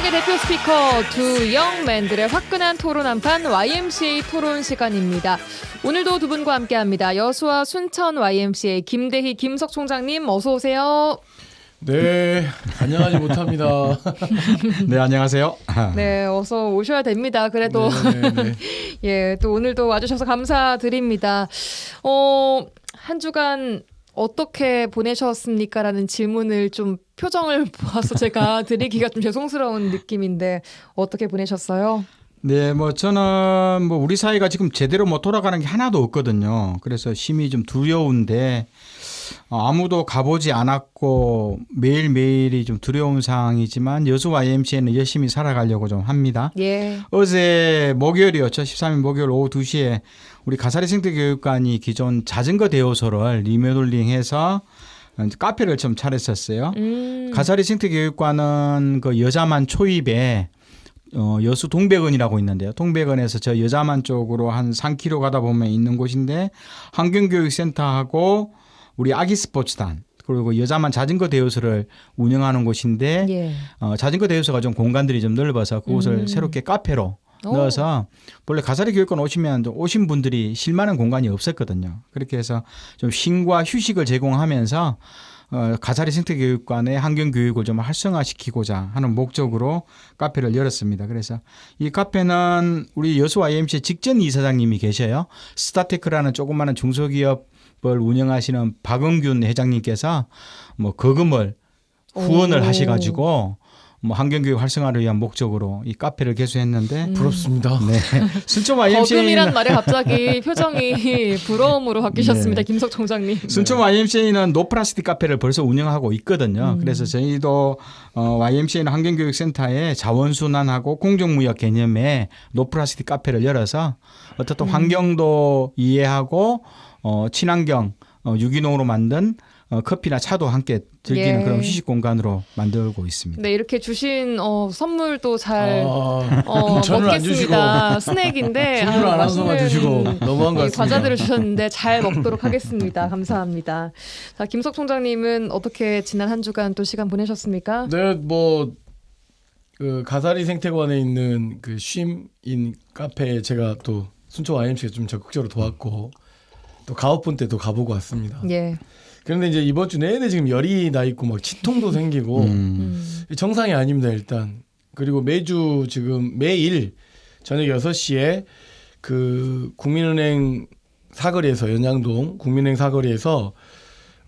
야권의 대표 스피커 두 영맨들의 화끈한 토론 한판 YMCA 토론 시간입니다. 오늘도 두 분과 함께합니다. 여수와 순천 YMCA 김대희 김석 총장님 어서 오세요. 네, 안녕하지 못합니다. 네, 안녕하세요. 네, 어서 오셔야 됩니다. 그래도 네. 예, 또 오늘도 와주셔서 감사드립니다. 한 주간 어떻게 보내셨습니까? 라는 질문을 좀 표정을 보아서 제가 드리기가 좀 죄송스러운 느낌인데 어떻게 보내셨어요? 네, 저는 우리 사회가 지금 제대로 돌아가는 게 하나도 없거든요. 그래서 심히 좀 두려운데 아무도 가보지 않았고 매일매일이 좀 두려운 상황이지만 여수 YMCA는 열심히 살아가려고 좀 합니다. 예. 어제 목요일이었죠. 13일 목요일 오후 2시에 우리 가사리 생태교육관이 기존 자전거 대여소를 리모델링해서 카페를 좀 차렸었어요. 가사리 생태교육관은 그 여자만 초입에 여수 동백원이라고 있는데요. 동백원에서 저 여자만 쪽으로 한 3km 가다 보면 있는 곳인데 환경교육센터하고 우리 아기 스포츠단 그리고 여자만 자전거 대여소를 운영하는 곳인데 예. 자전거 대여소가 좀 공간들이 좀 넓어서 그곳을 새롭게 카페로 넣어서 원래 가사리 교육관 오신 분들이 쉴 만한 공간이 없었거든요. 그렇게 해서 좀 쉼과 휴식을 제공하면서 가사리 생태교육관의 환경교육을 좀 활성화시키고자 하는 목적으로 카페를 열었습니다. 그래서 이 카페는 우리 여수 YMCA 직전 이사장님이 계셔요. 스타테크라는 조그마한 중소기업을 운영하시는 박은균 회장님께서 거금을 후원을 하셔가지고 환경교육 활성화를 위한 목적으로 이 카페를 개소했는데 부럽습니다. 네. 순천 YMCA는 거금이란 말에 갑자기 표정이 부러움으로 바뀌셨습니다. 네. 김석 총장님. 순천 YMCA는 노플라스틱 카페를 벌써 운영하고 있거든요. 그래서 저희도 YMCA는 환경교육센터에 자원순환하고 공정무역 개념의 노플라스틱 카페를 열어서 어떻든 환경도 이해하고 친환경 유기농으로 만든 커피나 차도 함께 즐기는 예. 그런 휴식 공간으로 만들고 있습니다. 네, 이렇게 주신 선물도 잘 저는 안 먹겠습니다. 스낵인데 선물 아나운서만 주시고 너무한 것 같습니다. 과자들을 주셨는데 잘 먹도록 하겠습니다. 감사합니다. 자, 김석 총장님은 어떻게 지난 한 주간 또 시간 보내셨습니까? 네, 그 가사리 생태관에 있는 그 쉼인 카페에 제가 또 순천 YMC가 좀 적극적으로 도왔고 또 가오픈 때도 가보고 왔습니다. 예. 그런데 이제 이번 주 내내 지금 열이 나 있고 치통도 생기고 정상이 아닙니다 일단. 그리고 매주 지금 매일 저녁 6시에 그 국민은행 사거리에서 연양동 국민은행 사거리에서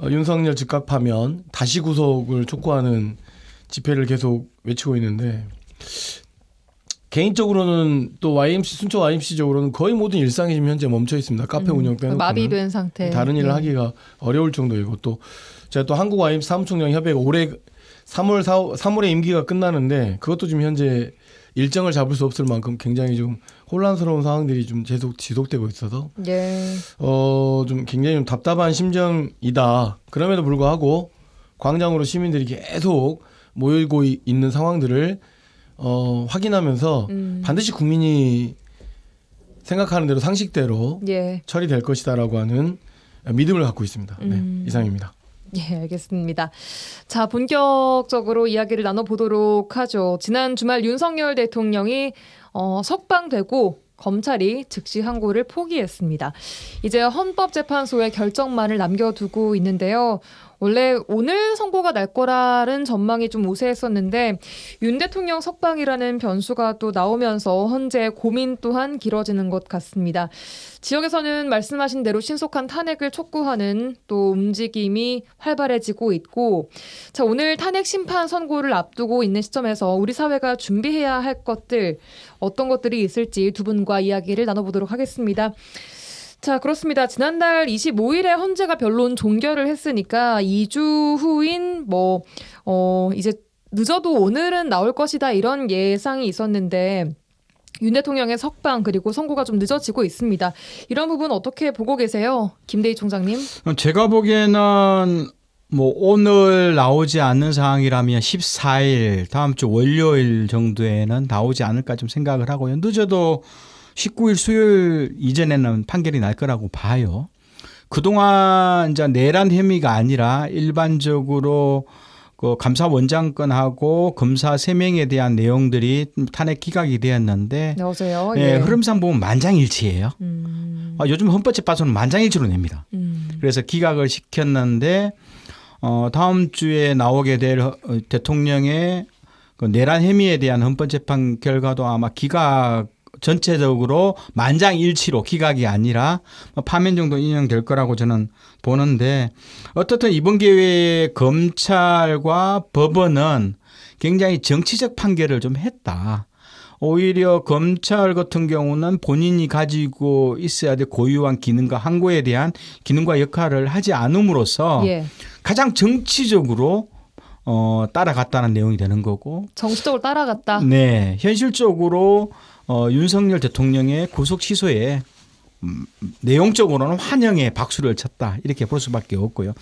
윤석열 즉각 파면 다시 구속을 촉구하는 집회를 계속 외치고 있는데 개인적으로는 또 순천 YMC적으로는 거의 모든 일상이 지금 현재 멈춰 있습니다. 카페 운영 빼놓고는 마비된 상태. 다른 일을 하기가 어려울 정도이고 또 제가 또 한국 YMC 사무총장 협회가 올해 3월에 임기가 끝나는데 그것도 지금 현재 일정을 잡을 수 없을 만큼 굉장히 좀 혼란스러운 상황들이 좀 계속 지속되고 있어서 예. 좀 굉장히 좀 답답한 심정이다. 그럼에도 불구하고 광장으로 시민들이 계속 모이고 있는 상황들을 확인하면서 반드시 국민이 생각하는 대로 상식대로 예. 처리될 것이다라고 하는 믿음을 갖고 있습니다. 네, 이상입니다. 예, 알겠습니다. 자, 본격적으로 이야기를 나눠보도록 하죠. 지난 주말 윤석열 대통령이 석방되고 검찰이 즉시 항고를 포기했습니다. 이제 헌법재판소의 결정만을 남겨두고 있는데요. 원래 오늘 선고가 날 거라는 전망이 좀 우세했었는데 윤 대통령 석방이라는 변수가 또 나오면서 현재 고민 또한 길어지는 것 같습니다. 지역에서는 말씀하신 대로 신속한 탄핵을 촉구하는 또 움직임이 활발해지고 있고 자, 오늘 탄핵 심판 선고를 앞두고 있는 시점에서 우리 사회가 준비해야 할 것들 어떤 것들이 있을지 두 분과 이야기를 나눠보도록 하겠습니다. 자, 그렇습니다. 지난달 25일에 헌재가 변론 종결을 했으니까 2주 후인 이제 늦어도 오늘은 나올 것이다 이런 예상이 있었는데 윤 대통령의 석방 그리고 선고가 좀 늦어지고 있습니다. 이런 부분 어떻게 보고 계세요? 김대희 총장님. 제가 보기에는 오늘 나오지 않는 상황이라면 14일 다음 주 월요일 정도에는 나오지 않을까 좀 생각을 하고요. 늦어도 19일 수요일 이전에는 판결이 날 거라고 봐요. 그동안 이제 내란 혐의가 아니라 일반적으로 그 감사원장권하고 검사 3명에 대한 내용들이 탄핵 기각이 되었는데 여보세요. 예, 흐름상 보면 만장일치예요. 요즘 헌법재판소는 만장일치로 냅니다. 그래서 기각을 시켰는데 다음 주에 나오게 될 대통령의 그 내란 혐의에 대한 헌법재판 결과도 아마 기각 전체적으로 만장일치로 기각이 아니라 파면 정도 인용될 거라고 저는 보는데 어떻든 이번 기회에 검찰과 법원은 굉장히 정치적 판결을 좀 했다. 오히려 검찰 같은 경우는 본인이 가지고 있어야 될 고유한 기능과 항고에 대한 기능과 역할을 하지 않음으로써 예. 가장 정치적으로 따라갔다는 내용이 되는 거고 정치적으로 따라갔다. 네, 현실적으로 윤석열 대통령의 구속 취소에 내용적으로는 환영의 박수를 쳤다 이렇게 볼 수밖에 없고요.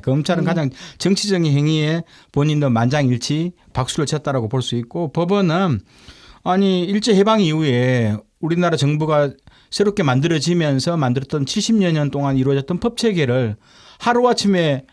검찰은 가장 정치적인 행위에 본인도 만장일치 박수를 쳤다라고 볼 수 있고 법원은 아니 일제 해방 이후에 우리나라 정부가 새롭게 만들어지면서 만들었던 70여 년 동안 이루어졌던 법 체계를 하루아침에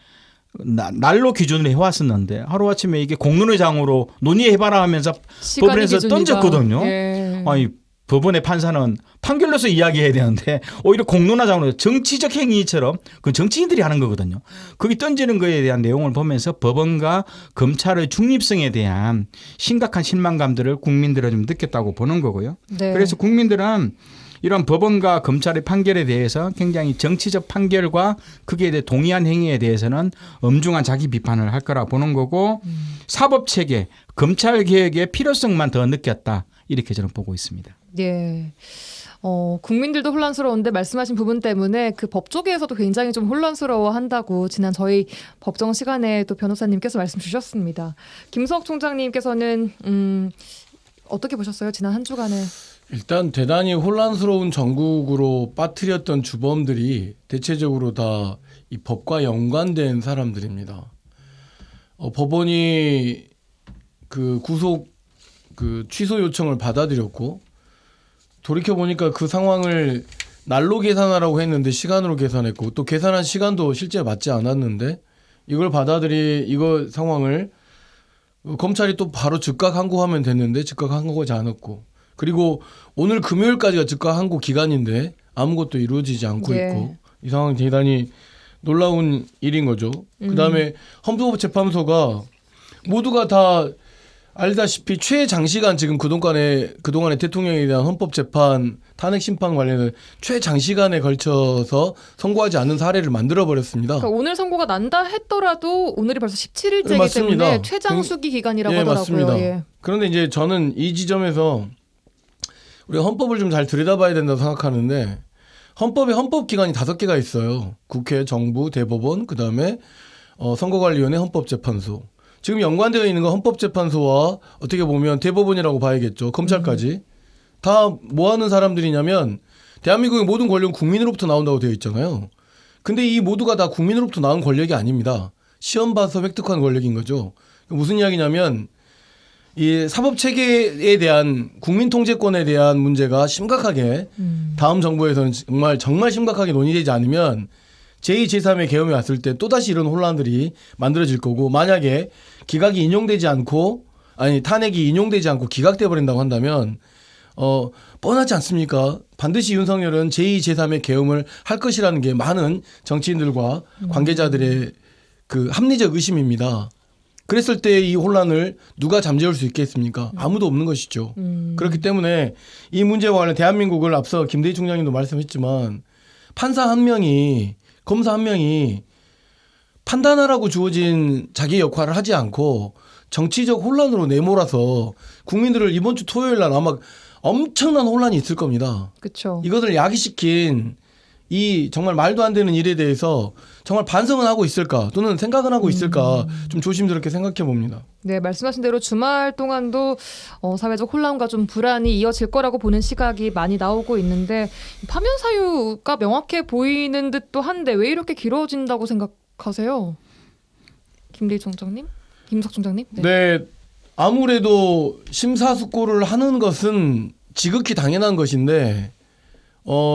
날로 기준으로 해왔었는데 하루아침에 이게 공론의장으로 논의해봐라 하면서 법원에서 던졌거든요. 예. 아니 법원의 판사는 판결로서 이야기해야 되는데 오히려 공론화장으로 정치적 행위처럼 그 정치인들이 하는 거거든요. 거기 던지는 거에 대한 내용을 보면서 법원과 검찰의 중립성에 대한 심각한 실망감들을 국민들은 좀 느꼈다고 보는 거고요. 네. 그래서 국민들은 이런 법원과 검찰의 판결에 대해서 굉장히 정치적 판결과 거기에 대해 동의한 행위에 대해서는 엄중한 자기 비판을 할 거라 보는 거고 사법체계, 검찰개혁의 필요성만 더 느꼈다. 이렇게 저는 보고 있습니다. 예. 국민들도 혼란스러운데 말씀하신 부분 때문에 그 법조계에서도 굉장히 좀 혼란스러워한다고 지난 저희 법정 시간에 또 변호사님께서 말씀 주셨습니다. 김수옥 총장님께서는 어떻게 보셨어요? 지난 한 주간에. 일단 대단히 혼란스러운 전국으로 빠뜨렸던 주범들이 대체적으로 다 이 법과 연관된 사람들입니다. 법원이 그 구속 그 취소 요청을 받아들였고 돌이켜 보니까 그 상황을 날로 계산하라고 했는데 시간으로 계산했고 또 계산한 시간도 실제 맞지 않았는데 이거 상황을 검찰이 또 바로 즉각 항고하면 됐는데 즉각 항고하지 않았고 그리고 오늘 금요일까지가 즉각 항고 기간인데 아무것도 이루어지지 않고 있고 이 상황이 대단히 놀라운 일인 거죠. 그다음에 헌법재판소가 모두가 다 알다시피 최장시간 지금 그동안의 대통령에 대한 헌법재판 탄핵 심판 관련해 최장시간에 걸쳐서 선고하지 않는 사례를 만들어버렸습니다. 그러니까 오늘 선고가 난다 했더라도 오늘이 벌써 17일째이기 때문에 최장수기 기간이라고 하더라고요. 맞습니다. 예. 그런데 이제 저는 이 지점에서 우리가 헌법을 좀 잘 들여다봐야 된다고 생각하는데 헌법에 헌법 기관이 5개가 있어요. 국회, 정부, 대법원, 그다음에 선거관리위원회, 헌법재판소. 지금 연관되어 있는 건 헌법재판소와 어떻게 보면 대법원이라고 봐야겠죠. 검찰까지. 다 뭐 하는 사람들이냐면 대한민국의 모든 권력은 국민으로부터 나온다고 되어 있잖아요. 근데 이 모두가 다 국민으로부터 나온 권력이 아닙니다. 시험 봐서 획득한 권력인 거죠. 무슨 이야기냐면 이 사법체계에 대한 국민통제권에 대한 문제가 심각하게 다음 정부에서는 정말 심각하게 논의되지 않으면 제2, 제3의 계엄이 왔을 때 또다시 이런 혼란들이 만들어질 거고 만약에 탄핵이 인용되지 않고 기각돼 버린다고 한다면 뻔하지 않습니까? 반드시 윤석열은 제2, 제3의 계엄을 할 것이라는 게 많은 정치인들과 관계자들의 그 합리적 의심입니다. 그랬을 때 이 혼란을 누가 잠재울 수 있겠습니까? 아무도 없는 것이죠. 그렇기 때문에 이 문제와 관련 대한민국을 앞서 김대희 총장님도 말씀했지만 판사 한 명이 검사 한 명이 판단하라고 주어진 자기 역할을 하지 않고 정치적 혼란으로 내몰아서 국민들을 이번 주 토요일 날 아마 엄청난 혼란이 있을 겁니다. 그렇죠. 이것을 야기시킨 이 정말 말도 안 되는 일에 대해서 정말 반성은 하고 있을까 또는 생각은 하고 있을까 좀 조심스럽게 생각해 봅니다. 네, 말씀하신 대로 주말 동안도 사회적 혼란과 좀 불안이 이어질 거라고 보는 시각이 많이 나오고 있는데 파면 사유가 명확해 보이는 듯도 한데 왜 이렇게 길어진다고 생각하세요? 김대희 총장님? 김석 총장님? 네, 아무래도 심사숙고를 하는 것은 지극히 당연한 것인데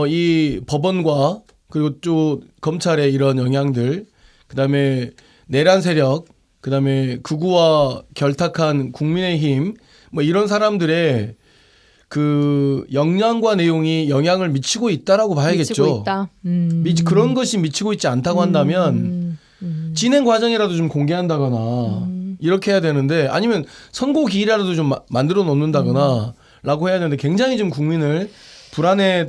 이 법원과 그리고 또 검찰의 이런 영향들 그다음에 내란 세력 그다음에 극우와 결탁한 국민의힘 뭐 이런 사람들의 그 역량과 내용이 영향을 미치고 있다라고 봐야겠죠. 미치고 있다. 그런 것이 미치고 있지 않다고 한다면 진행 과정이라도 좀 공개한다거나 이렇게 해야 되는데 아니면 선고 기일이라도 좀 만들어 놓는다거나 라고 해야 되는데 굉장히 좀 국민을 불안에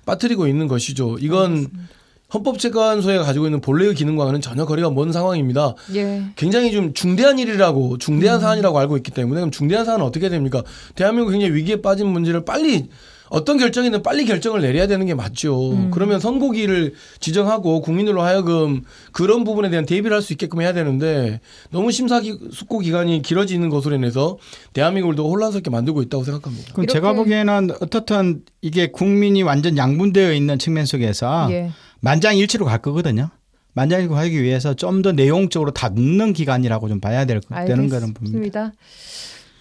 빠뜨리고 있는 것이죠. 이건 알겠습니다. 헌법재판소가 가지고 있는 본래의 기능과는 전혀 거리가 먼 상황입니다. 예. 굉장히 좀 중대한 일이라고 중대한 사안이라고 알고 있기 때문에 그럼 중대한 사안은 어떻게 됩니까? 대한민국 굉장히 위기에 빠진 문제를 빨리 어떤 결정이든 빨리 결정을 내려야 되는 게 맞죠. 그러면 선고기를 지정하고 국민들로 하여금 그런 부분에 대한 대비를 할 수 있게끔 해야 되는데 너무 숙고 기간이 길어지는 것으로 인해서 대한민국을 더 혼란스럽게 만들고 있다고 생각합니다. 그럼 제가 보기에는 어떻든 이게 국민이 완전 양분되어 있는 측면 속에서 예. 만장일치로 갈 거거든요. 만장일치로 가기 위해서 좀 더 내용적으로 다듬는 기간이라고 좀 봐야 되는 거는 봅니다. 알겠습니다.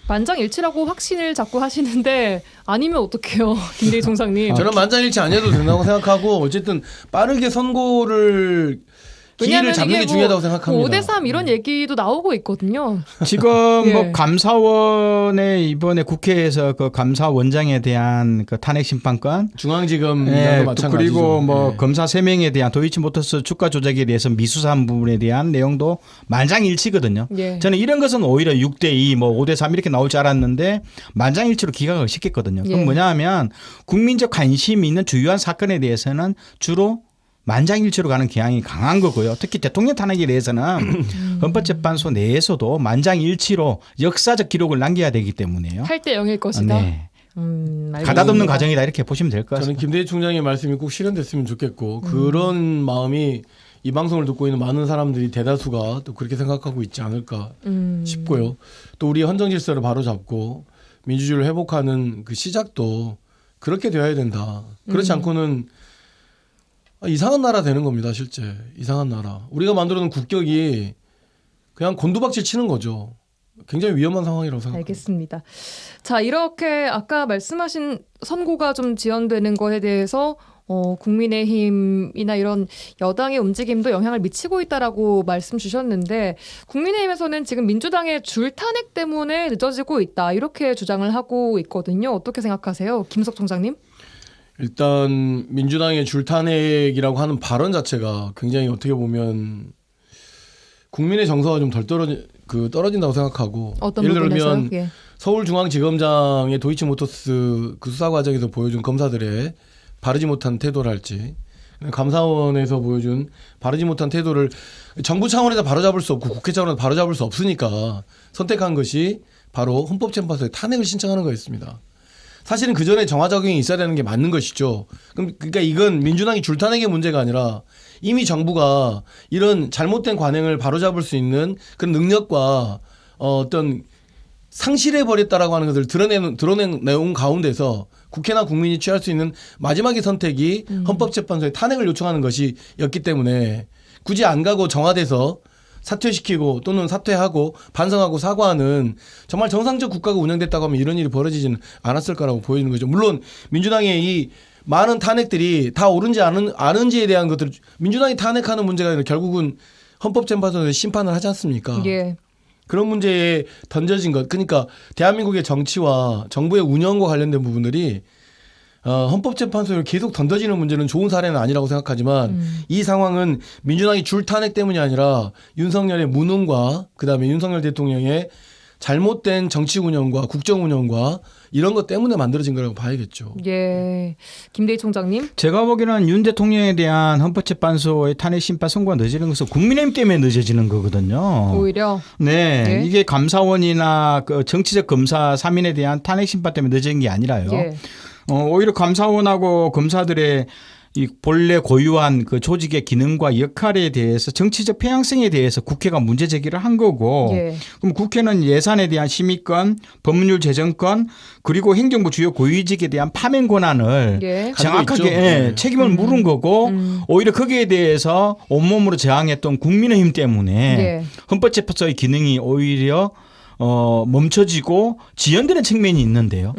만장일치라고 확신을 자꾸 하시는데 아니면 어떡해요, 김대희 총장님. 저는 만장일치 안 해도 된다고 생각하고 어쨌든 빠르게 선고를 기일을 잡는 게 중요하다고 생각합니다. 5대3 이런 얘기도 나오고 있거든요. 지금 예. 뭐 감사원의 이번에 국회에서 그 감사원장에 대한 그 탄핵 심판권, 중앙지검 예, 마찬가지죠. 그리고 뭐 예. 검사 3명에 대한 도이치모터스 주가 조작에 대해서 미수사한 부분에 대한 내용도 만장일치거든요. 예. 저는 이런 것은 오히려 6대2, 뭐 5대3 이렇게 나올 줄 알았는데 만장일치로 기각을 시켰거든요. 그럼 예. 뭐냐 하면 국민적 관심이 있는 주요한 사건에 대해서는 주로 만장일치로 가는 경향이 강한 거고요. 특히 대통령 탄핵에 대해서는 헌법재판소 내에서도 만장일치로 역사적 기록을 남겨야 되기 때문에요. 8대 0일 것이다. 네. 알겠습니다. 가다듬는 과정이다 이렇게 보시면 될 것 저는 같습니다. 김대희 총장의 말씀이 꼭 실현됐으면 좋겠고 그런 마음이 이 방송을 듣고 있는 많은 사람들이 대다수가 또 그렇게 생각하고 있지 않을까 싶고요. 또 우리 헌정 질서를 바로잡고 민주주의를 회복하는 그 시작도 그렇게 되어야 된다. 그렇지 않고는 이상한 나라 되는 겁니다. 실제 이상한 나라. 우리가 만들어놓은 국격이 그냥 곤두박질 치는 거죠. 굉장히 위험한 상황이라고 생각합니다. 알겠습니다. 자, 이렇게 아까 말씀하신 선고가 좀 지연되는 거에 대해서 국민의힘이나 이런 여당의 움직임도 영향을 미치고 있다라고 말씀 주셨는데 국민의힘에서는 지금 민주당의 줄 탄핵 때문에 늦어지고 있다 이렇게 주장을 하고 있거든요. 어떻게 생각하세요, 김석 총장님? 일단 민주당의 줄탄핵이라고 하는 발언 자체가 굉장히 어떻게 보면 국민의 정서가 좀 덜 떨어진다고 생각하고 어떤 예를 부분에서요? 들면 예. 서울중앙지검장의 도이치모터스 그 수사 과정에서 보여준 검사들의 바르지 못한 태도랄지 감사원에서 보여준 바르지 못한 태도를 정부 차원에서 바로잡을 수 없고 국회 차원에서 바로잡을 수 없으니까 선택한 것이 바로 헌법재판소에 탄핵을 신청하는 거였습니다. 사실은 그 전에 정화작용이 있어야 되는 게 맞는 것이죠. 그러니까 이건 민주당이 줄탄핵의 문제가 아니라 이미 정부가 이런 잘못된 관행을 바로잡을 수 있는 그런 능력과 어떤 상실해버렸다라고 하는 것을 드러낸 내용 가운데서 국회나 국민이 취할 수 있는 마지막의 선택이 헌법재판소에 탄핵을 요청하는 것이었기 때문에 굳이 안 가고 정화돼서 사퇴시키고 또는 사퇴하고 반성하고 사과하는 정말 정상적 국가가 운영됐다고 하면 이런 일이 벌어지지는 않았을 거라고 보이는 거죠. 물론 민주당의 이 많은 탄핵들이 다 옳은지 아는지에 대한 것들 민주당이 탄핵하는 문제가 아니라 결국은 헌법재판소에서 심판을 하지 않습니까? 예. 그런 문제에 던져진 것. 그러니까 대한민국의 정치와 정부의 운영과 관련된 부분들이 헌법재판소에 계속 던져지는 문제는 좋은 사례는 아니라고 생각하지만 이 상황은 민주당이 줄 탄핵 때문이 아니라 윤석열의 무능과 그다음에 윤석열 대통령의 잘못된 정치 운영과 국정 운영과 이런 것 때문에 만들어진 거라고 봐야겠죠. 예. 김대희 총장님. 제가 보기에는 윤 대통령에 대한 헌법재판소의 탄핵 심판 선고가 늦어지는 것은 국민의힘 때문에 늦어지는 거거든요. 오히려. 네, 예. 이게 감사원이나 그 정치적 검사 3인에 대한 탄핵 심판 때문에 늦어진 게 아니라요. 예. 오히려 감사원하고 검사들의 이 본래 고유한 그 조직의 기능과 역할에 대해서 정치적 편향성에 대해서 국회가 문제 제기를 한 거고 예. 그럼 국회는 예산에 대한 심의권, 법률 제정권 그리고 행정부 주요 고위직에 대한 파면 권한을 예. 정확하게 가지고 있죠. 네. 책임을 물은 거고 오히려 거기에 대해서 온몸으로 저항했던 국민의힘 때문에 예. 헌법재판소의 기능이 오히려 멈춰지고 지연되는 측면이 있는데요.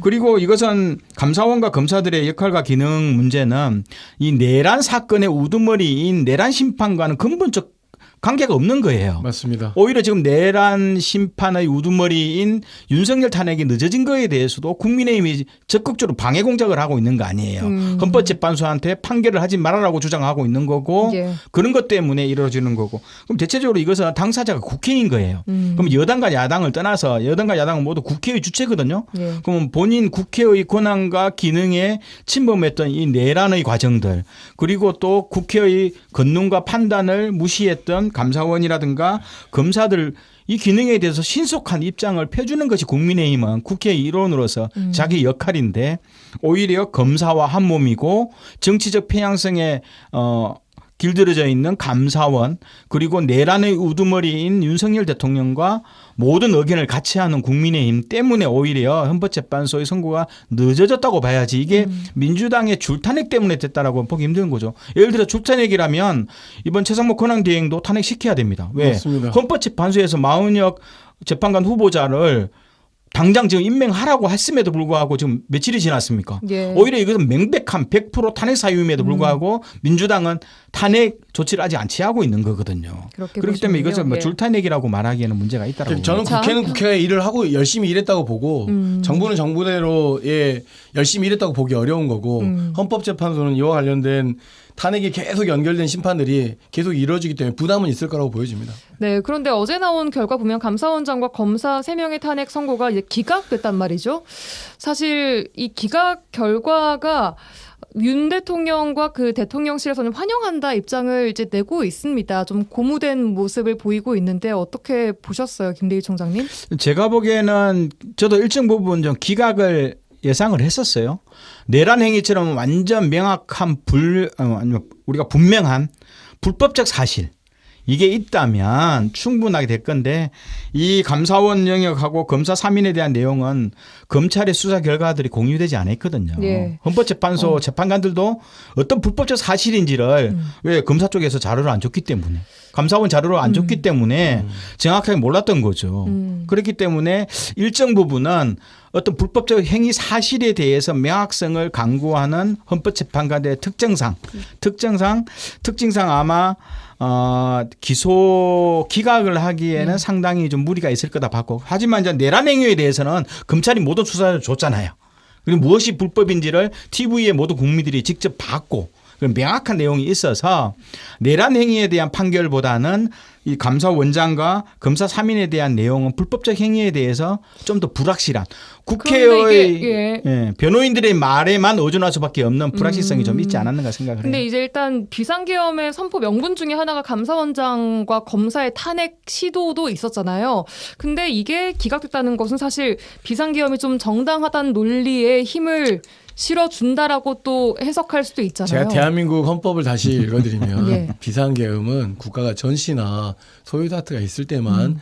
그리고 이것은 감사원과 검사들의 역할과 기능 문제는 이 내란 사건의 우두머리인 내란 심판과는 근본적 관계가 없는 거예요. 맞습니다. 오히려 지금 내란 심판의 우두머리인 윤석열 탄핵이 늦어진 거에 대해서도 국민의힘이 적극적으로 방해 공작을 하고 있는 거 아니에요. 헌법재판소한테 판결을 하지 말아라고 주장하고 있는 거고 예. 그런 것 때문에 이루어지는 거고 그럼 대체적으로 이것은 당사자가 국회인 거예요. 그럼 여당과 야당을 떠나서 여당과 야당은 모두 국회의 주체거든요. 예. 그러면 본인 국회의 권한과 기능에 침범했던 이 내란의 과정들 그리고 또 국회의 권능과 판단을 무시했던 감사원이라든가 검사들 이 기능에 대해서 신속한 입장을 펴주는 것이 국민의힘은 국회의 일원으로서 자기 역할인데 오히려 검사와 한 몸이고 정치적 편향성에 길들여져 있는 감사원 그리고 내란의 우두머리인 윤석열 대통령과 모든 의견을 같이 하는 국민의힘 때문에 오히려 헌법재판소의 선고가 늦어졌다고 봐야지 이게 민주당의 줄탄핵 때문에 됐다라고 보기 힘든 거죠. 예를 들어 줄탄핵이라면 이번 최상목 권한대행도 탄핵시켜야 됩니다. 왜? 맞습니다. 헌법재판소에서 마은혁 재판관 후보자를 당장 지금 임명하라고 했음에도 불구하고 지금 며칠이 지났습니까? 예. 오히려 이것은 명백한 100% 탄핵 사유임에도 불구하고 민주당은 탄핵 조치를 아직 안 취하고 있는 거거든요. 그렇기 때문에 이것을 뭐 예. 줄탄핵이라고 말하기에는 문제가 있다라고. 저는 자, 국회는 국회의 일을 하고 열심히 일했다고 보고 정부는 정부대로 열심히 일했다고 보기 어려운 거고 헌법재판소는 이와 관련된 탄핵이 계속 연결된 심판들이 계속 이루어지기 때문에 부담은 있을 거라고 보여집니다. 네, 그런데 어제 나온 결과 보면 감사원장과 검사 3명의 탄핵 선고가 이제 기각됐단 말이죠. 사실 이 기각 결과가 윤 대통령과 그 대통령실에서는 환영한다 입장을 이제 내고 있습니다. 좀 고무된 모습을 보이고 있는데 어떻게 보셨어요, 김대희 총장님? 제가 보기에는 저도 일정 부분 좀 기각을 예상을 했었어요. 내란 행위처럼 완전 명확한 우리가 분명한 불법적 사실 이게 있다면 충분하게 될 건데 이 감사원 영역하고 검사 3인에 대한 내용은 검찰의 수사 결과들이 공유되지 않았거든요. 예. 헌법재판소 재판관들도 어떤 불법적 사실인지를 왜 검사 쪽에서 자료를 안 줬기 때문에 감사원 자료를 안 줬기 때문에 정확하게 몰랐던 거죠. 그렇기 때문에 일정 부분은 어떤 불법적 행위 사실에 대해서 명확성을 강구하는 헌법재판관의 특징상 아마 기소 기각을 하기에는 상당히 좀 무리가 있을 거다 봤고 하지만 이제 내란 행위에 대해서는 검찰이 모든 수사를 줬잖아요. 그리고 무엇이 불법인지를 TV에 모든 국민들이 직접 봤고 그런 명확한 내용이 있어서 내란 행위에 대한 판결보다는 이 감사원장과 검사 3인에 대한 내용은 불법적 행위에 대해서 좀 더 불확실한 국회의 변호인들의 말에만 의존할 수밖에 없는 불확실성이 좀 있지 않았는가 생각을 해요. 근데 이제 일단 비상계엄의 선포 명분 중에 하나가 감사원장과 검사의 탄핵 시도도 있었잖아요. 근데 이게 기각됐다는 것은 사실 비상계엄이 좀 정당하다는 논리에 힘을 실어준다라고 또 해석할 수도 있잖아요. 제가 대한민국 헌법을 다시 읽어드리면 예. 비상계엄은 국가가 전시나 소유 다투가 있을 때만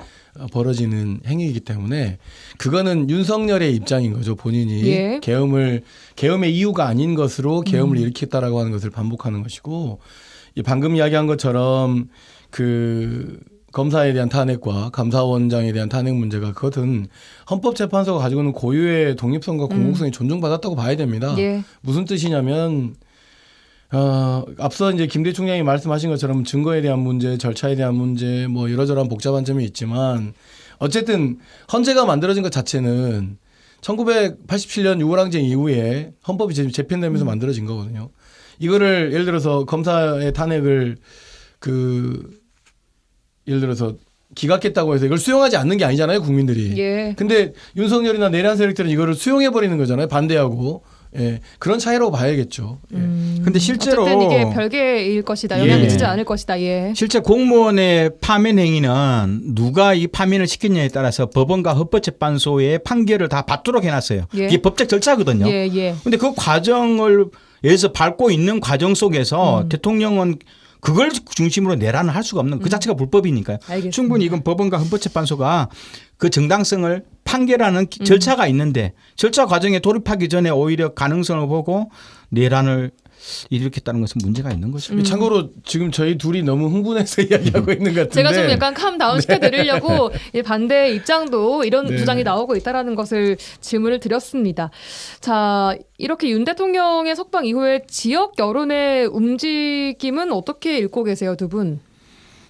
벌어지는 행위이기 때문에 그거는 윤석열의 입장인 거죠. 본인이 예. 계엄의 이유가 아닌 것으로 계엄을 일으켰다라고 하는 것을 반복하는 것이고 방금 이야기한 것처럼 그 검사에 대한 탄핵과 감사원장에 대한 탄핵 문제가 그것은 헌법재판소가 가지고 있는 고유의 독립성과 공공성이 존중받았다고 봐야 됩니다. 예. 무슨 뜻이냐면 앞서 이제 김대희 총장이 말씀하신 것처럼 증거에 대한 문제, 절차에 대한 문제, 뭐 이러저러한 복잡한 점이 있지만 어쨌든 헌재가 만들어진 것 자체는 1987년 유월항쟁 이후에 헌법이 재편되면서 만들어진 거거든요. 이거를 예를 들어서 검사의 탄핵을 예를 들어서 기각했다고 해서 이걸 수용하지 않는 게 아니잖아요, 국민들이. 예. 근데 윤석열이나 내란 세력들은 이거를 수용해 버리는 거잖아요, 반대하고. 예, 그런 차이라고 봐야겠죠. 예. 근데 실제로 어쨌든 이게 별개일 것이다. 영향을 미치지 않을 것이다. 예. 실제 공무원의 파면 행위는 누가 이 파면을 시켰냐에 따라서 법원과 헌법재판소의 판결을 다 받도록 해놨어요. 예. 이게 법적 절차거든요. 예, 예. 근데 그 과정을 예서 밟고 있는 과정 속에서 대통령은 그걸 중심으로 내란을 할 수가 없는 그 자체가 불법이니까요. 알겠습니다. 충분히 이건 법원과 헌법재판소가 그 정당성을 판결하는 절차가 있는데 절차 과정에 돌입하기 전에 오히려 가능성을 보고 내란을 일으켰다는 것은 문제가 있는 거죠. 참고로 지금 저희 둘이 너무 흥분해서 이야기하고 있는 것 같은데 제가 좀 약간 캄다운 시켜드리려고 이 반대 입장도 이런 네. 주장이 나오고 있다라는 것을 질문을 드렸습니다. 자, 이렇게 윤 대통령의 석방 이후에 지역 여론의 움직임은 어떻게 읽고 계세요, 두 분?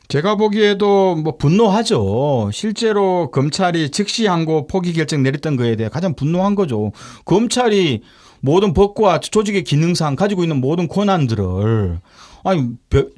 제가 보기에도 뭐 분노하죠. 실제로 검찰이 즉시 항고 포기 결정 내렸던 거에 대해 가장 분노한 거죠. 검찰이 모든 법과 조직의 기능상 가지고 있는 모든 권한들을 아니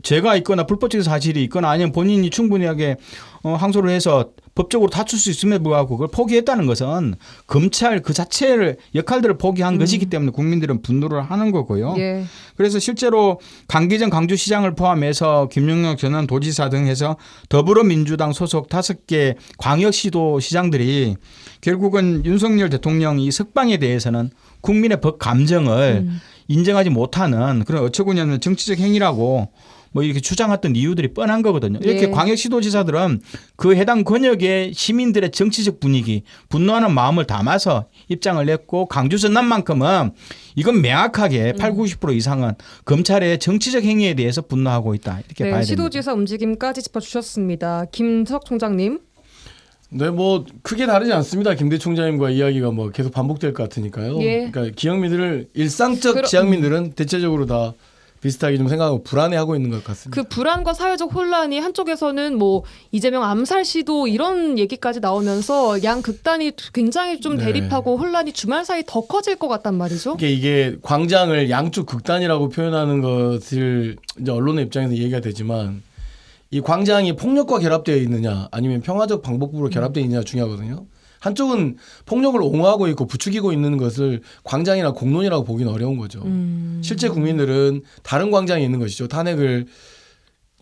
죄가 있거나 불법적 사실이 있거나 아니면 본인이 충분하게 항소를 해서 법적으로 다툴 수 있음에도 불구하고 그걸 포기했다는 것은 검찰 그 자체를 역할들을 포기한 것이기 때문에 국민들은 분노를 하는 거고요. 예. 그래서 실제로 강기정 강주시장을 포함해서 김용혁 전원 도지사 등 해서 더불어민주당 소속 5개 광역시도 시장들이 결국은 윤석열 대통령이 석방에 대해서는 국민의 법 감정을 인정하지 못하는 그런 어처구니없는 정치적 행위라고 뭐 이렇게 주장했던 이유들이 뻔한 거거든요. 이렇게 네. 광역시도지사들은 그 해당 권역의 시민들의 정치적 분위기, 분노하는 마음을 담아서 입장을 냈고 강주 전남만큼은 이건 명확하게 80, 90% 이상은 검찰의 정치적 행위에 대해서 분노하고 있다. 이렇게 네, 봐야 됩니다. 시도지사 움직임까지 짚어주셨습니다. 김석 총장님. 네, 뭐 크게 다르지 않습니다. 김대 총장님과 이야기가 뭐 계속 반복될 것 같으니까요. 예. 그러니까 기영민들을 일상적 지역민들은 대체적으로 다 비슷하게 좀 생각하고 불안해하고 있는 것 같습니다. 그 불안과 사회적 혼란이 한쪽에서는 뭐 이재명 암살 시도 이런 얘기까지 나오면서 양 극단이 굉장히 좀 네. 대립하고 혼란이 주말 사이 더 커질 것 같단 말이죠. 이게 광장을 양쪽 극단이라고 표현하는 것을 이제 언론의 입장에서 얘기가 되지만 이 광장이 폭력과 결합되어 있느냐 아니면 평화적 방법으로 결합되어 있느냐 중요하거든요. 한쪽은 폭력을 옹호하고 있고 부추기고 있는 것을 광장이나 공론이라고 보기는 어려운 거죠. 실제 국민들은 다른 광장에 있는 것이죠. 탄핵을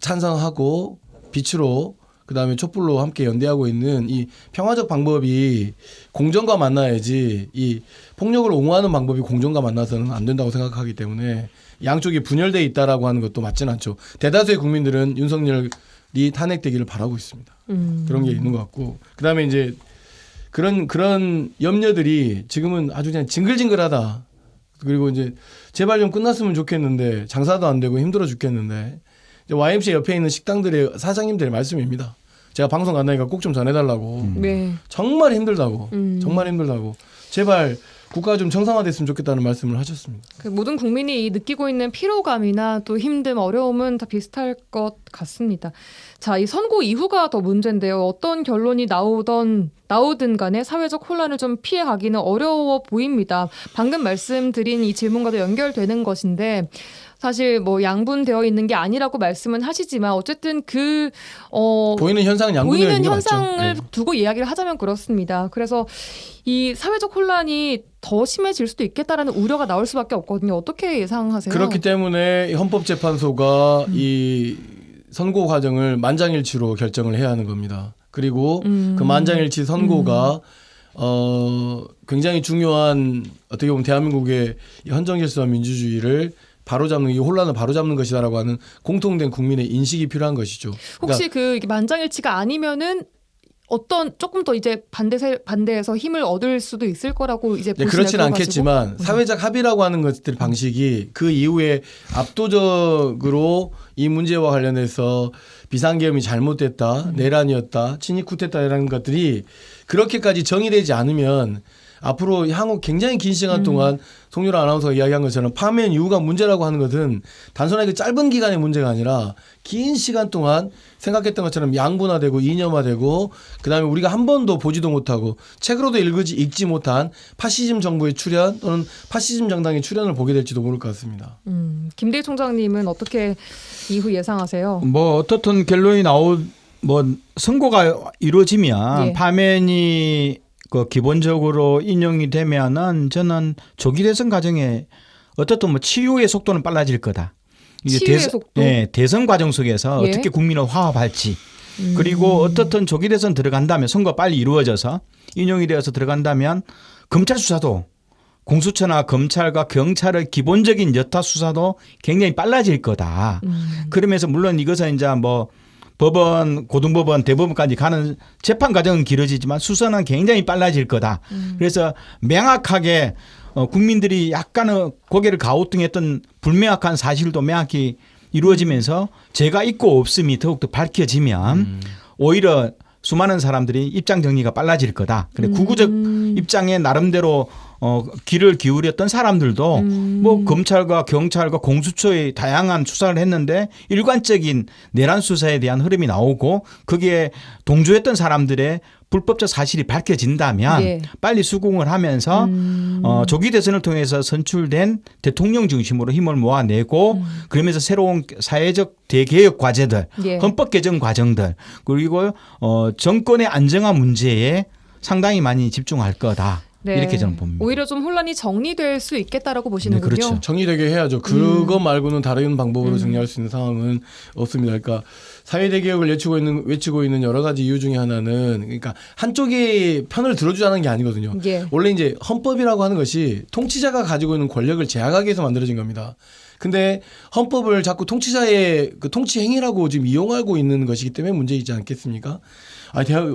찬성하고 빛으로 그다음에 촛불로 함께 연대하고 있는 이 평화적 방법이 공정과 만나야지 이 폭력을 옹호하는 방법이 공정과 만나서는 안 된다고 생각하기 때문에 양쪽이 분열돼 있다라고 하는 것도 맞지는 않죠. 대다수의 국민들은 윤석열이 탄핵되기를 바라고 있습니다. 그런 게 있는 것 같고 그다음에 이제 그런 염려들이 지금은 아주 그냥 징글징글하다. 그리고 이제 제발 좀 끝났으면 좋겠는데 장사도 안 되고 힘들어 죽겠는데 이제 YMCA 옆에 있는 식당들의 사장님들의 말씀입니다. 제가 방송 간다니까 꼭 좀 전해달라고. 네. 정말 힘들다고. 정말 힘들다고. 제발 국가가 좀 정상화됐으면 좋겠다는 말씀을 하셨습니다. 그 모든 국민이 느끼고 있는 피로감이나 또 힘듦, 어려움은 다 비슷할 것 같습니다. 자, 이 선고 이후가 더 문제인데요. 어떤 결론이 나오든 간에 사회적 혼란을 좀 피해가기는 어려워 보입니다. 방금 말씀드린 이 질문과도 연결되는 것인데 사실 뭐 양분되어 있는 게 아니라고 말씀은 하시지만 어쨌든 보이는 현상은 양분되어 보이는 있는 게 현상을 맞죠. 네. 두고 이야기를 하자면 그렇습니다. 그래서 이 사회적 혼란이 더 심해질 수도 있겠다라는 우려가 나올 수밖에 없거든요. 어떻게 예상하세요? 그렇기 때문에 헌법재판소가 이 선고 과정을 만장일치로 결정을 해야 하는 겁니다. 그리고 그 만장일치 선고가 굉장히 중요한 어떻게 보면 대한민국의 헌정질서와 민주주의를 바로잡는 이 혼란을 바로잡는 것이다라고 하는 공통된 국민의 인식이 필요한 것이죠. 혹시 그 만장일치가 아니면은 어떤 조금 더 이제 반대해서 힘을 얻을 수도 있을 거라고 이제 보시나요? 그렇지는 그거 가지고? 않겠지만 사회적 합의라고 하는 것들 방식이 그 이후에 압도적으로 이 문제와 관련해서 비상계엄이 잘못됐다, 내란이었다, 친일 쿠데타라는 것들이 그렇게까지 정의되지 않으면 앞으로 향후 굉장히 긴 시간 동안 송유라 아나운서가 이야기한 것처럼 파면 이후가 문제라고 하는 것은 단순하게 짧은 기간의 문제가 아니라 긴 시간 동안 생각했던 것처럼 양분화되고 이념화되고 그다음에 우리가 한 번도 보지도 못하고 책으로도 읽지 못한 파시즘 정부의 출현 또는 파시즘 정당의 출현을 보게 될지도 모를 것 같습니다. 김대희 총장님은 어떻게 이후 예상하세요? 뭐 어떻든 결론이 뭐 선고가 이루어지면 예. 파면이 그 기본적으로 인용이 되면은 저는 조기 대선 과정에 어떻든 뭐 치유의 속도는 빨라질 거다. 이게 치유의 속도? 네, 대선 과정 속에서 예. 어떻게 국민을 화합할지 그리고 어떻든 조기 대선 들어간다면 선거 빨리 이루어져서 인용이 되어서 들어간다면 검찰 수사도 공수처나 검찰과 경찰의 기본적인 여타 수사도 굉장히 빨라질 거다. 그러면서 물론 이것은 이제 뭐 법원, 고등법원, 대법원까지 가는 재판 과정은 길어지지만 수사는 굉장히 빨라질 거다. 그래서 명확하게 국민들이 약간은 고개를 갸우뚱했던 불명확한 사실도 명확히 이루어지면서 죄가 있고 없음이 더욱더 밝혀지면 오히려 수많은 사람들이 입장 정리가 빨라질 거다. 그래 구구적 입장에 나름대로 귀를 기울였던 사람들도 뭐 검찰과 경찰과 공수처의 다양한 수사를 했는데 일관적인 내란 수사에 대한 흐름이 나오고 거기에 동조했던 사람들의 불법적 사실이 밝혀진다면 예. 빨리 수긍을 하면서 조기 대선을 통해서 선출된 대통령 중심으로 힘을 모아내고 그러면서 새로운 사회적 대개혁 과제들, 예. 헌법 개정 과정들 그리고 정권의 안정화 문제에 상당히 많이 집중할 거다. 네. 이렇게 저는 봅니다. 오히려 좀 혼란이 정리될 수 있겠다라고 보시는군요. 네, 그렇죠. 정리되게 해야죠. 그거 말고는 다른 방법으로 정리할 수 있는 상황은 없습니다. 그러니까 사회대 개혁을 외치고 있는 여러 가지 이유 중에 하나는 그러니까 한쪽의 편을 들어주자는 게 아니거든요. 예. 원래 이제 헌법이라고 하는 것이 통치자가 가지고 있는 권력을 제약하기 위해서 만들어진 겁니다. 근데 헌법을 자꾸 통치자의 그 통치 행위라고 지금 이용하고 있는 것이기 때문에 문제이지 않겠습니까?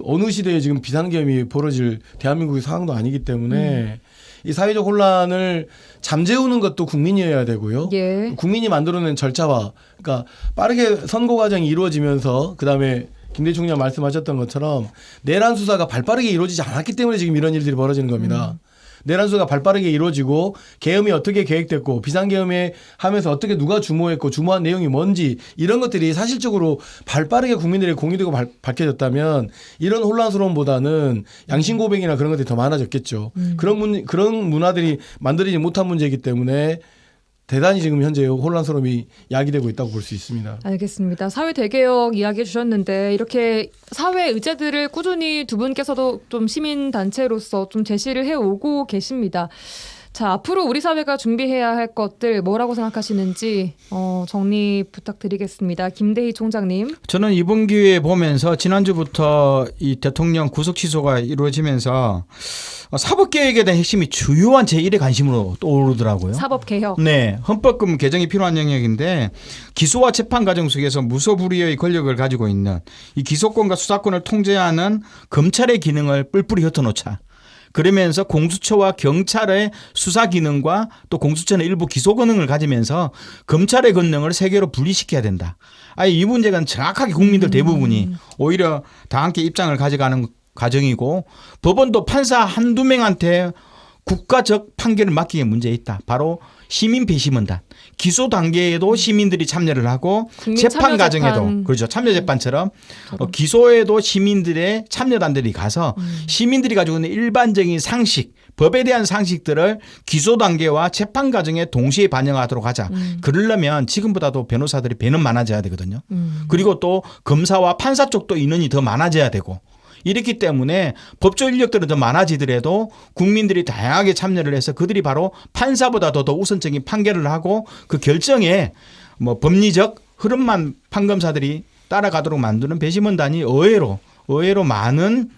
어느 시대에 지금 비상계엄이 벌어질 대한민국의 상황도 아니기 때문에 이 사회적 혼란을 잠재우는 것도 국민이어야 되고요. 예. 국민이 만들어낸 절차와 그러니까 빠르게 선고 과정이 이루어지면서 그다음에 김대중 총장 말씀하셨던 것처럼 내란 수사가 발빠르게 이루어지지 않았기 때문에 지금 이런 일들이 벌어지는 겁니다. 내란 수사가 발빠르게 이루어지고 계엄이 어떻게 계획됐고 비상계엄에 하면서 어떻게 누가 주모했고 주모한 내용이 뭔지 이런 것들이 사실적으로 발빠르게 국민들에게 공유되고 밝혀졌다면 이런 혼란스러움보다는 양심 고백이나 그런 것들이 더 많아졌겠죠. 그런 문화들이 만들어지지 못한 문제이기 때문에 대단히 지금 현재 혼란스러움이 야기되고 있다고 볼 수 있습니다. 알겠습니다. 사회 대개혁 이야기해 주셨는데 이렇게 사회 의제들을 꾸준히 두 분께서도 좀 시민 단체로서 좀 제시를 해오고 계십니다. 자, 앞으로 우리 사회가 준비해야 할 것들 뭐라고 생각하시는지 정리 부탁드리겠습니다. 김대희 총장님. 저는 이번 기회에 보면서 지난주부터 이 대통령 구속 취소가 이루어지면서 사법개혁에 대한 핵심이 주요한 제1의 관심으로 떠오르더라고요. 사법개혁. 네. 헌법금 개정이 필요한 영역인데 기소와 재판 과정 속에서 무소불위의 권력을 가지고 있는 이 기소권과 수사권을 통제하는 검찰의 기능을 뿔뿔이 흩어놓자. 그러면서 공수처와 경찰의 수사 기능과 또 공수처는 일부 기소 기능을 가지면서 검찰의 권능을 세 개로 분리시켜야 된다. 이 문제는 정확하게 국민들 대부분이 오히려 다 함께 입장을 가져가는 과정이고 법원도 판사 한두 명한테 국가적 판결을 맡기게 문제 있다. 바로 시민 배심원단. 기소 단계에도 시민들이 참여를 하고 재판 과정에도 그렇죠. 참여 재판처럼 기소에도 시민들의 참여단들이 가서 시민들이 가지고 있는 일반적인 상식, 법에 대한 상식들을 기소 단계와 재판 과정에 동시에 반영하도록 하자. 그러려면 지금보다도 변호사들이 배는 많아져야 되거든요. 그리고 또 검사와 판사 쪽도 인원이 더 많아져야 되고 이렇기 때문에 법조 인력들은 더 많아지더라도 국민들이 다양하게 참여를 해서 그들이 바로 판사보다도 더 우선적인 판결을 하고 그 결정에 뭐 법리적 흐름만 판검사들이 따라가도록 만드는 배심원단이 의외로 많은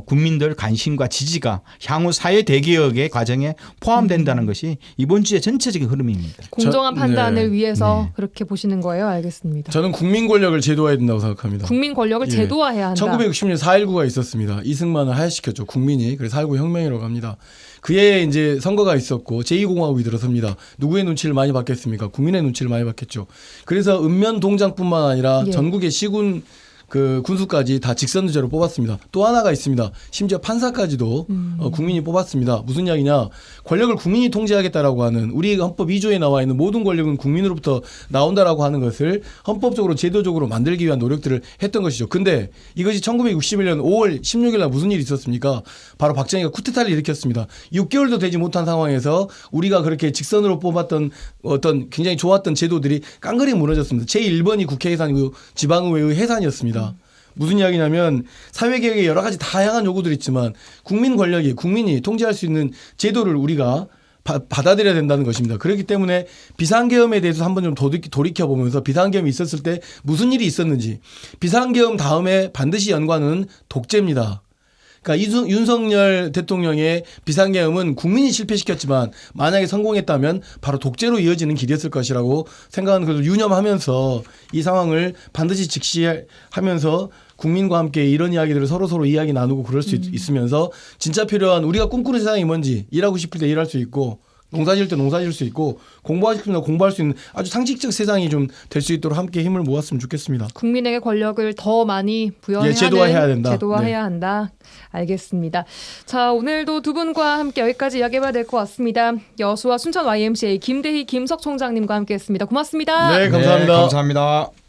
국민들 관심과 지지가 향후 사회 대개혁의 과정에 포함된다는 것이 이번 주의 전체적인 흐름입니다. 공정한 판단을 네. 위해서 그렇게 보시는 거예요. 알겠습니다. 저는 국민 권력을 제도화해야 된다고 생각합니다. 국민 권력을 예. 제도화해야 한다. 1960년 4.19가 있었습니다. 이승만을 하야시켰죠. 국민이. 그래서 4.19 혁명이라고 합니다. 그에 이제 선거가 있었고 제2공화국이 들어섭니다. 누구의 눈치를 많이 받겠습니까? 국민의 눈치를 많이 받겠죠. 그래서 읍면 동장뿐만 아니라 예. 전국의 시군 그 군수까지 다 직선제로 뽑았습니다. 또 하나가 있습니다. 심지어 판사까지도 국민이 뽑았습니다. 무슨 이야기냐? 권력을 국민이 통제하겠다라고 하는 우리 헌법 2조에 나와 있는 모든 권력은 국민으로부터 나온다라고 하는 것을 헌법적으로 제도적으로 만들기 위한 노력들을 했던 것이죠. 근데 이것이 1961년 5월 16일 날 무슨 일이 있었습니까? 바로 박정희가 쿠데타를 일으켰습니다. 6개월도 되지 못한 상황에서 우리가 그렇게 직선으로 뽑았던 어떤 굉장히 좋았던 제도들이 깡그리 무너졌습니다. 제1번이 국회 해산이고 지방의회의 해산이었습니다. 무슨 이야기냐면 사회개혁에 여러 가지 다양한 요구들이 있지만 국민 권력이 국민이 통제할 수 있는 제도를 우리가 받아들여야 된다는 것입니다. 그렇기 때문에 비상계엄에 대해서 한번 좀 돌이켜보면서 비상계엄이 있었을 때 무슨 일이 있었는지 비상계엄 다음에 반드시 연관은 독재입니다. 그러니까 윤석열 대통령의 비상계엄은 국민이 실패시켰지만 만약에 성공했다면 바로 독재로 이어지는 길이었을 것이라고 생각하는 것을 유념하면서 이 상황을 반드시 직시하면서 국민과 함께 이런 이야기들을 서로 이야기 나누고 그럴 수 있으면서 진짜 필요한 우리가 꿈꾸는 세상이 뭔지 일하고 싶을 때 일할 수 있고 농사 지을 때 농사 지을 수 있고 공부하고 싶으면 공부할 수 있는 아주 상식적 세상이 좀 될 수 있도록 함께 힘을 모았으면 좋겠습니다. 국민에게 권력을 더 많이 부여하는 제도화해야 된다. 제도화해야 네. 한다. 알겠습니다. 자, 오늘도 두 분과 함께 여기까지 이야기해봐야 될 것 같습니다. 여수와 순천 YMCA 김대희 김석 총장님과 함께했습니다. 고맙습니다. 네, 감사합니다. 네, 감사합니다.